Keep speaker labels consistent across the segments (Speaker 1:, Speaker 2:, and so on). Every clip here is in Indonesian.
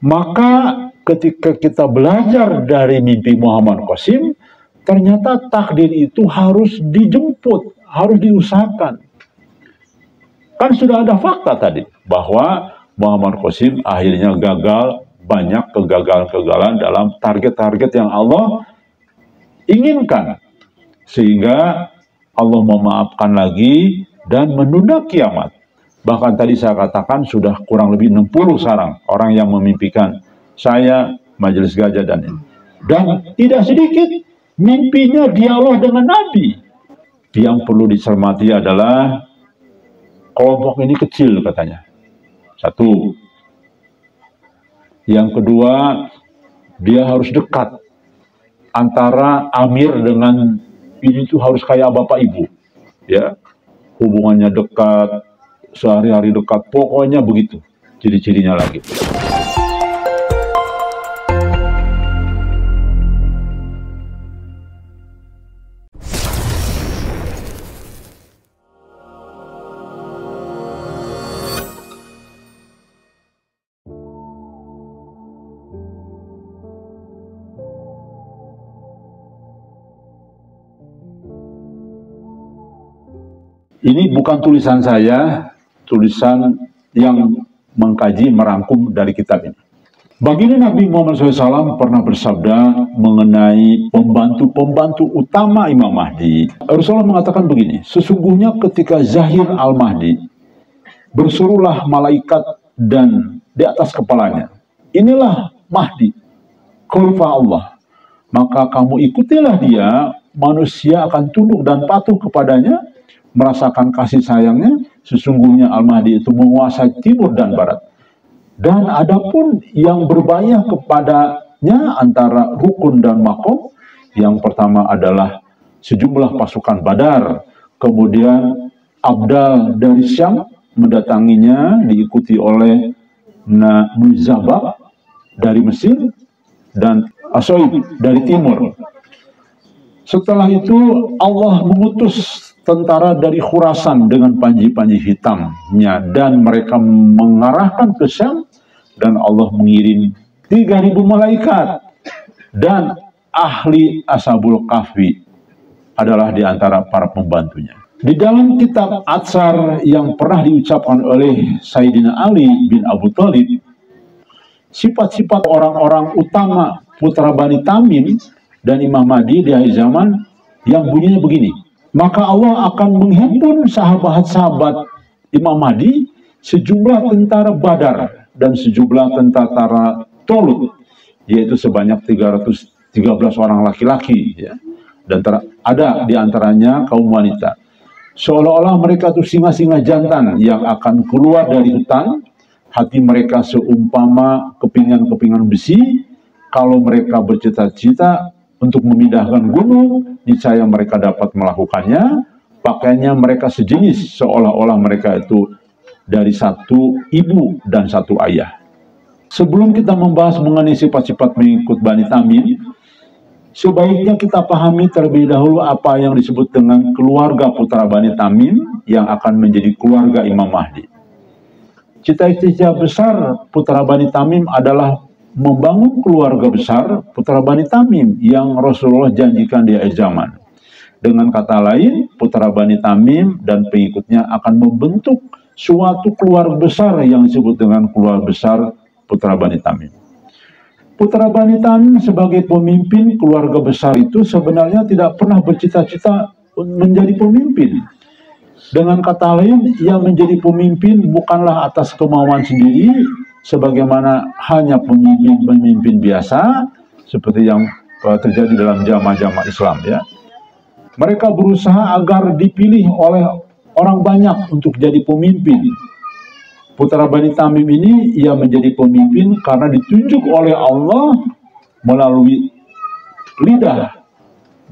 Speaker 1: Maka ketika kita belajar dari mimpi Muhammad Qasim, ternyata takdir itu harus dijemput, harus diusahakan. Kan sudah ada fakta tadi bahwa Muhammad Qasim akhirnya gagal, banyak kegagalan-kegagalan dalam target-target yang Allah inginkan. Sehingga Allah memaafkan lagi dan menunda kiamat. Bahkan tadi saya katakan sudah kurang lebih 60 sekarang orang yang memimpikan saya, Majelis Gajah dan ini. Dan tidak sedikit mimpinya dialog dengan Nabi. Yang perlu dicermati adalah kelompok ini kecil katanya. Satu. Yang kedua, dia harus dekat. Antara Amir dengan ini tuh harus kayak bapak ibu. Ya, hubungannya dekat, sehari-hari dekat, pokoknya begitu. Ciri-cirinya lagi. Ini bukan tulisan saya, tulisan yang mengkaji, merangkum dari kitab ini. Baginda Nabi Muhammad SAW pernah bersabda mengenai pembantu-pembantu utama Imam Mahdi. Rasulullah mengatakan begini, sesungguhnya ketika Zahir Al-Mahdi, bersuruhlah malaikat dan di atas kepalanya, inilah Mahdi, khalifah Allah. Maka kamu ikutilah dia, manusia akan tunduk dan patuh kepadanya, merasakan kasih sayangnya. Sesungguhnya Al-Mahdi itu menguasai timur dan barat. Dan adapun yang berbahaya kepadanya antara rukun dan makom, yang pertama adalah sejumlah pasukan Badar, kemudian Abdal dari Syam mendatanginya, diikuti oleh Nuzabah dari Mesir dan Asoib dari timur. Setelah itu Allah mengutus tentara dari Khurasan dengan panji-panji hitamnya, dan mereka mengarahkan ke Syam, dan Allah mengirim 3.000 malaikat, dan ahli Ashabul Kahfi adalah di antara para pembantunya. Di dalam kitab Atsar yang pernah diucapkan oleh Sayyidina Ali bin Abu Thalib, sifat-sifat orang-orang utama putra Bani Tamim dan Imam Mahdi di akhir zaman yang bunyinya begini. Maka Allah akan menghimpun sahabat-sahabat Imam Mahdi, sejumlah tentara Badar dan sejumlah tentara Tolut, yaitu sebanyak 313 orang laki-laki, ya. Dan ada di antaranya kaum wanita. Seolah-olah mereka itu singa-singa jantan yang akan keluar dari hutan. Hati mereka seumpama kepingan-kepingan besi. Kalau mereka bercita-cita untuk memindahkan gunung, niscaya mereka dapat melakukannya. Pakaiannya mereka sejenis, seolah-olah mereka itu dari satu ibu dan satu ayah. Sebelum kita membahas mengenai sifat-sifat mengikut Bani Tamim, sebaiknya kita pahami terlebih dahulu apa yang disebut dengan keluarga putra Bani Tamim yang akan menjadi keluarga Imam Mahdi. Cita-cita besar putra Bani Tamim adalah membangun keluarga besar putra Bani Tamim yang Rasulullah janjikan di akhir zaman. Dengan kata lain, putra Bani Tamim dan pengikutnya akan membentuk suatu keluarga besar yang disebut dengan keluarga besar putra Bani Tamim. Putra Bani Tamim sebagai pemimpin keluarga besar itu sebenarnya tidak pernah bercita-cita menjadi pemimpin. Dengan kata lain, yang menjadi pemimpin bukanlah atas kemauan sendiri, sebagaimana hanya pemimpin biasa seperti yang terjadi dalam jamaah-jamaah Islam, ya. Mereka berusaha agar dipilih oleh orang banyak untuk jadi pemimpin. Putra Bani Tamim ini ia menjadi pemimpin karena ditunjuk oleh Allah melalui lidah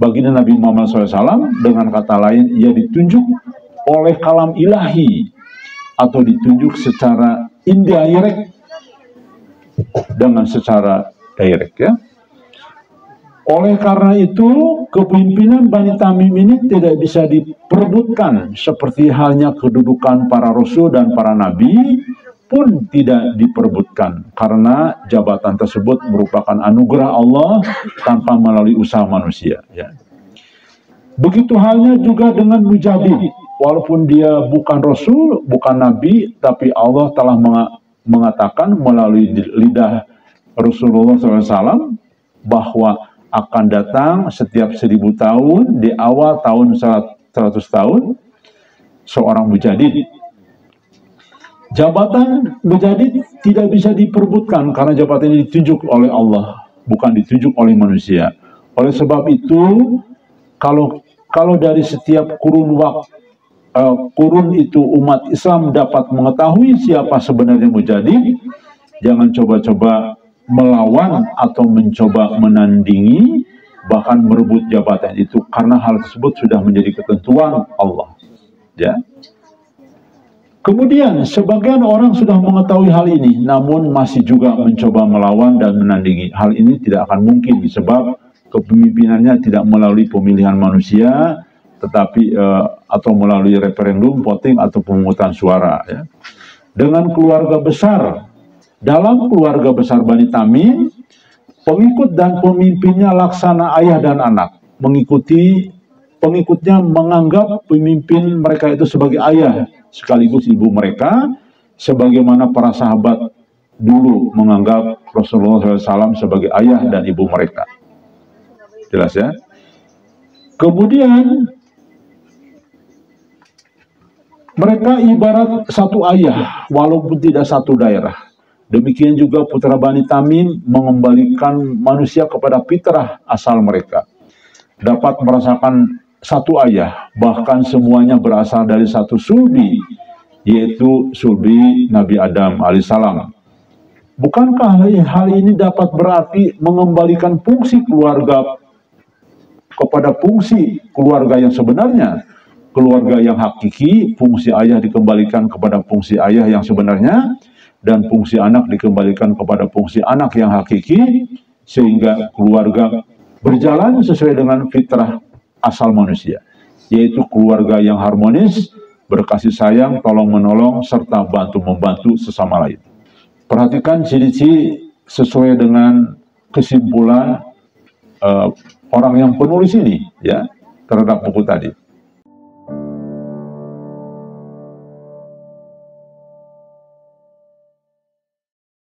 Speaker 1: baginda Nabi Muhammad SAW. Dengan kata lain, ia ditunjuk oleh kalam ilahi atau ditunjuk secara indirect dengan secara direct, ya. Oleh karena itu, kepemimpinan Bani Tamim ini tidak bisa diperebutkan seperti halnya kedudukan para rasul dan para nabi. pun tidak diperebutkan karena jabatan tersebut merupakan anugerah Allah tanpa melalui usaha manusia. Ya. Begitu halnya juga dengan mujadid, walaupun dia bukan Rasul, bukan Nabi, tapi Allah telah mengatakan melalui lidah Rasulullah SAW bahwa akan datang setiap 1000 tahun, di awal tahun 100 tahun, seorang mujadid. Jabatan mujadid tidak bisa diperebutkan karena jabatan ini ditunjuk oleh Allah, bukan ditunjuk oleh manusia. Oleh sebab itu, kalau dari setiap kurun itu umat Islam dapat mengetahui siapa sebenarnya mujadid, jangan coba-coba melawan atau mencoba menandingi, bahkan merebut jabatan itu, karena hal tersebut sudah menjadi ketentuan Allah. Ya. Kemudian sebagian orang sudah mengetahui hal ini, namun masih juga mencoba melawan dan menandingi. Hal ini tidak akan mungkin sebab kepemimpinannya tidak melalui pemilihan manusia, tetapi atau melalui referendum, voting atau pemungutan suara. Ya. Dengan keluarga besar, dalam keluarga besar Bani Tamim, pengikut dan pemimpinnya laksana ayah dan anak. Pengikutnya menganggap pemimpin mereka itu sebagai ayah sekaligus ibu mereka, sebagaimana para sahabat dulu menganggap Rasulullah SAW sebagai ayah dan ibu mereka. Jelas ya? Kemudian mereka ibarat satu ayah walaupun tidak satu daerah. Demikian juga putra Bani Tamim mengembalikan manusia kepada fitrah asal mereka. Dapat merasakan satu ayah, bahkan semuanya berasal dari satu sulbi, yaitu sulbi Nabi Adam alaihissalam. Bukankah hal ini dapat berarti mengembalikan fungsi keluarga kepada fungsi keluarga yang sebenarnya? Keluarga yang hakiki, fungsi ayah dikembalikan kepada fungsi ayah yang sebenarnya, dan fungsi anak dikembalikan kepada fungsi anak yang hakiki, sehingga keluarga berjalan sesuai dengan fitrah asal manusia, yaitu keluarga yang harmonis, berkasih sayang, tolong-menolong, serta bantu-membantu sesama lain. Perhatikan ciri-ciri sesuai dengan kesimpulan orang yang penulis ini, ya, terhadap buku tadi.